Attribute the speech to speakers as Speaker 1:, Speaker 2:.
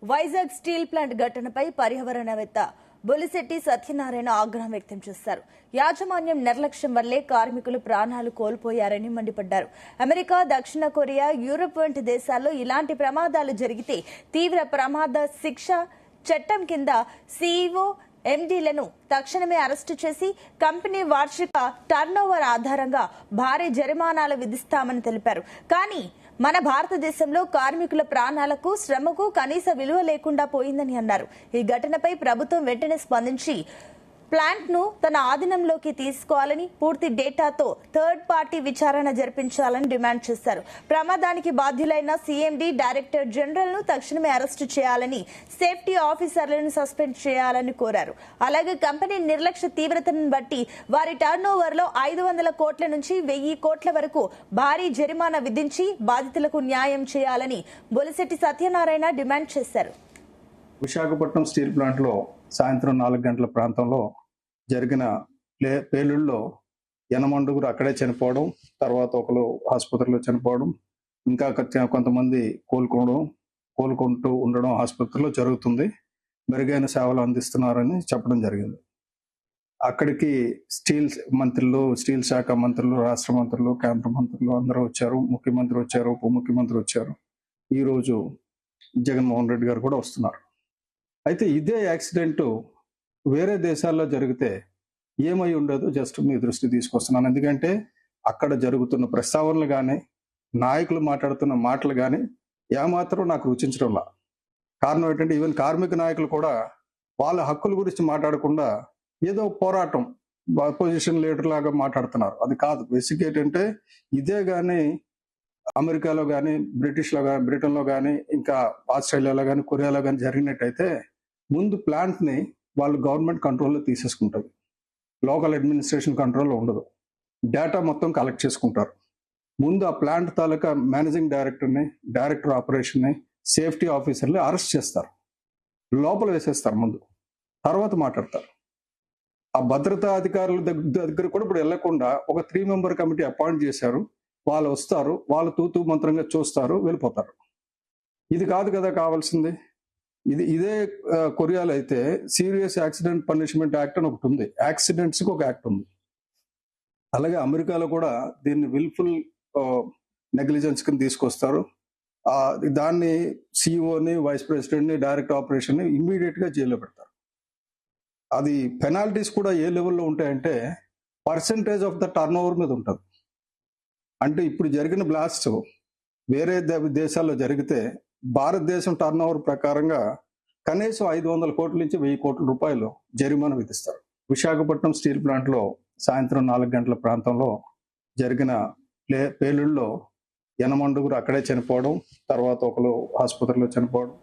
Speaker 1: Vizag steel plant ఘటనపై పర్యావరణవేత్త బొలిశెట్టి సత్యనారాయణ ఆగ్రహం వ్యక్తం చేశారు. యాజమాన్యం నిర్లక్ష్యం వల్లే కార్మికులు ప్రాణాలు కోల్పోయారని మండిపడ్డారు. అమెరికా, దక్షిణ కొరియా, యూరప్ వంటి దేశాల్లో ఇలాంటి ప్రమాదాలు జరిగితే తీవ్ర ప్రమాద శిక్ష చట్టం కింద సీఈఓ, ఎండీలను తక్షణమే అరెస్టు చేసి కంపెనీ వార్షిక టర్నోవర్ ఆధారంగా భారీ జరిమానాలు విధిస్తామని తెలిపారు. కానీ మన భారతదేశంలో కార్మికుల ప్రాణాలకు, శ్రమకు కనీస విలువ లేకుండా పోయిందని అన్నారు. ఈ ఘటనపై ప్రభుత్వం వెంటనే స్పందించి ప్లాంట్ ను తన ఆధీనంలోకి తీసుకోవాలని, పూర్తి డేటాతో థర్డ్ పార్టీ విచారణ జరిపించాలని డిమాండ్ చేశారు. ప్రమాదానికి బాధ్యులైన సీఎండీ, డైరెక్టర్ జనరల్ ను తక్షణమే అరెస్టు చేయాలని, సేఫ్టీ ఆఫీసర్లను సస్పెండ్ చేయాలని కోరారు. అలాగే కంపెనీ నిర్లక్ష్య తీవ్రతను బట్టి వారి టర్నోవర్ లో 500 కోట్ల నుంచి 1000 కోట్ల వరకు భారీ జరిమానా విధించి బాధితులకు న్యాయం చేయాలని బొలిశెట్టి సత్యనారాయణ డిమాండ్ చేశారు.
Speaker 2: విశాఖపట్నం స్టీల్ ప్లాంట్ లో సాయంత్రం 4 గంటల ప్రాంతంలో జరిగిన పేలుళ్ళలో 8 అక్కడే చనిపోవడం, తర్వాత ఒకరు ఆసుపత్రిలో చనిపోవడం, ఇంకా కొంతమంది కోలుకుంటూ ఉండడం ఆసుపత్రిలో జరుగుతుంది. మెరుగైన సేవలు అందిస్తున్నారని చెప్పడం జరిగింది. అక్కడికి స్టీల్ మంత్రులు, స్టీల్ శాఖ మంత్రులు, రాష్ట్ర మంత్రులు, కేంద్ర మంత్రులు అందరూ వచ్చారు. ముఖ్యమంత్రి వచ్చారు, ఉప ముఖ్యమంత్రి వచ్చారు. ఈరోజు జగన్మోహన్ రెడ్డి గారు కూడా వస్తున్నారు. అయితే ఇదే యాక్సిడెంట్ వేరే దేశాల్లో జరిగితే ఏమై ఉండదో జస్ట్ మీ దృష్టి తీసుకొస్తున్నాను. ఎందుకంటే అక్కడ జరుగుతున్న ప్రస్తావనలు కానీ, నాయకులు మాట్లాడుతున్న మాటలు కానీ ఏమాత్రం నాకు రుచించడంలా. కారణం ఏంటంటే ఈవెన్ కార్మిక నాయకులు కూడా వాళ్ళ హక్కుల గురించి మాట్లాడకుండా ఏదో పోరాటం, అపోజిషన్ లీడర్ లాగా మాట్లాడుతున్నారు. అది కాదు. బేసిక్ ఏంటంటే ఇదే కానీ అమెరికాలో కానీ, బ్రిటన్లో కానీ, ఇంకా ఆస్ట్రేలియాలో కానీ, కొరియాలో కానీ జరిగినట్టయితే ముందు ప్లాంట్ని వాళ్ళు గవర్నమెంట్ కంట్రోల్లో తీసేసుకుంటుంది. లోకల్ అడ్మినిస్ట్రేషన్ కంట్రోల్లో ఉండదు. డేటా మొత్తం కలెక్ట్ చేసుకుంటారు. ముందు ఆ ప్లాంట్ తాలూకా మేనేజింగ్ డైరెక్టర్ని, డైరెక్టర్ ఆపరేషన్ని, సేఫ్టీ ఆఫీసర్ని అరెస్ట్ చేస్తారు, లోపల వేసేస్తారు ముందు, తర్వాత మాట్లాడతారు. ఆ భద్రతా అధికారుల దగ్గర కూడా ఇప్పుడు వెళ్లకుండా ఒక 3 మెంబర్ కమిటీ అపాయింట్ చేశారు. వాళ్ళు వస్తారు, వాళ్ళు తూతూ మంత్రంగా చూస్తారు, వెళ్ళిపోతారు. ఇది కాదు కదా కావాల్సింది. ఇదే కొరియాలో అయితే సీరియస్ యాక్సిడెంట్ పనిష్మెంట్ యాక్ట్ అని ఒకటి ఉంది. యాక్సిడెంట్స్కి ఒక యాక్ట్ ఉంది. అలాగే అమెరికాలో కూడా దీన్ని విల్ఫుల్ నెగ్లిజెన్స్ కింద తీసుకొస్తారు. దాన్ని సిఇఓని, వైస్ ప్రెసిడెంట్ని, డైరెక్టర్ ఆపరేషన్ని ఇమ్మీడియట్ గా జైల్లో పెడతారు. అది పెనాల్టీస్ కూడా ఏ లెవెల్లో ఉంటాయంటే percentage of the turn over మీద ఉంటుంది. అంటే ఇప్పుడు జరిగిన బ్లాస్ట్ వేరే దేశాల్లో జరిగితే భారతదేశం టర్న్ ఓవర్ ప్రకారంగా కనీసం 500 కోట్ల నుంచి 1000 కోట్ల రూపాయలు జరిమానా విధిస్తారు. విశాఖపట్నం స్టీల్ ప్లాంట్ లో సాయంత్రం 4 గంటల ప్రాంతంలో జరిగిన పేలుళ్ళలో 8 అక్కడే చనిపోవడం, తర్వాత ఒకరు ఆసుపత్రిలో చనిపోవడం,